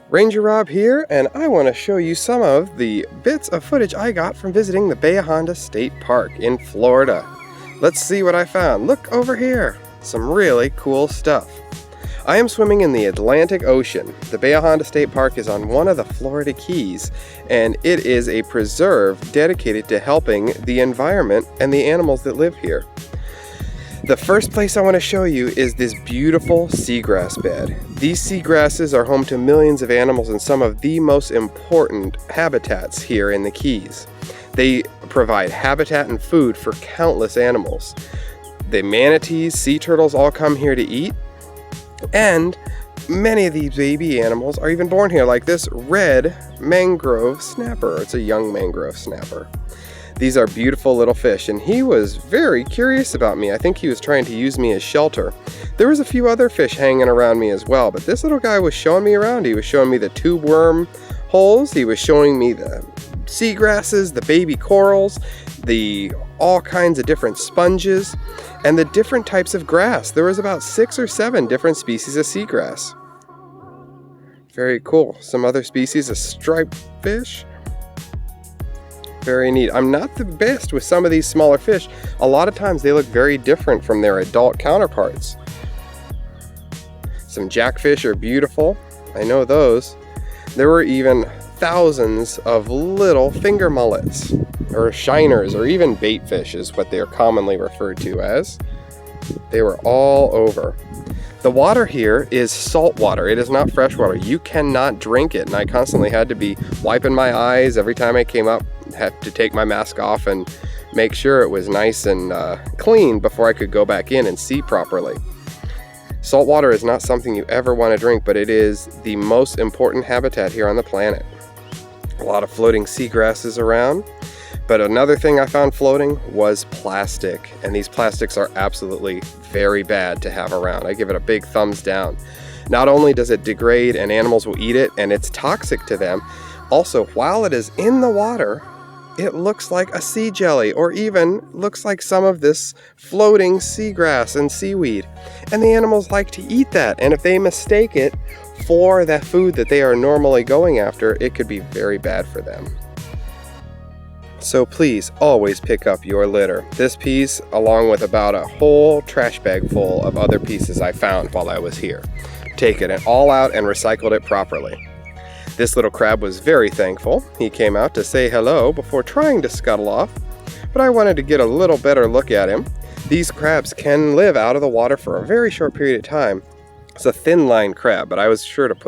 Ranger Rob here, and I want to show you some of the bits of footage I got from visiting the Bahai Honda State Park in Florida. Let's see what I found. Look over here. Some really cool stuff. I am swimming in the Atlantic Ocean. The Bahai Honda State Park is on one of the Florida Keys, and it is a preserve dedicated to helping the environment and the animals that live here. The first place I want to show you is this beautiful seagrass bed. These seagrasses are home to millions of animals and some of the most important habitats here in the Keys. They provide habitat and food for countless animals. The manatees, sea turtles all come here to eat, and many of these baby animals are even born here, like this red mangrove snapper. It's a young mangrove snapper. These are beautiful little fish, and he was very curious about me. I think he was trying to use me as shelter. There was a few other fish hanging around me as well, but this little guy was showing me around. He was showing me the tube worm holes. He was showing me the seagrasses, the baby corals, the all kinds of different sponges, and the different types of grass. There was about 6 or 7 different species of seagrass. Very cool. Some other species of striped fish. Very neat. I'm not the best with some of these smaller fish. A lot of times they look very different from their adult counterparts. Some jackfish are beautiful. I know those. There were even thousands of little finger mullets, or shiners, or even baitfish is what they're commonly referred to as. They were all over. The water here is salt water. It is not fresh water. You cannot drink it, and I constantly had to be wiping my eyes every time I came up. Had to take my mask off and make sure it was nice and clean before I could go back in and see properly. Salt water is not something you ever want to drink, but it is the most important habitat here on the planet. A lot of floating seagrasses around. But another thing I found floating was plastic, and these plastics are absolutely very bad to have around. I give it a big thumbs down. Not only does it degrade and animals will eat it and it's toxic to them, also while it is in the water, it looks like a sea jelly, or even looks like some of this floating seagrass and seaweed. And the animals like to eat that, and if they mistake it for that food that they are normally going after, it could be very bad for them. So please always pick up your litter. This piece, along with about a whole trash bag full of other pieces I found while I was here. Take it all out and recycled it properly. This little crab was very thankful. He came out to say hello before trying to scuttle off, but I wanted to get a little better look at him. These crabs can live out of the water for a very short period of time. It's a thin line crab, but I was sure to put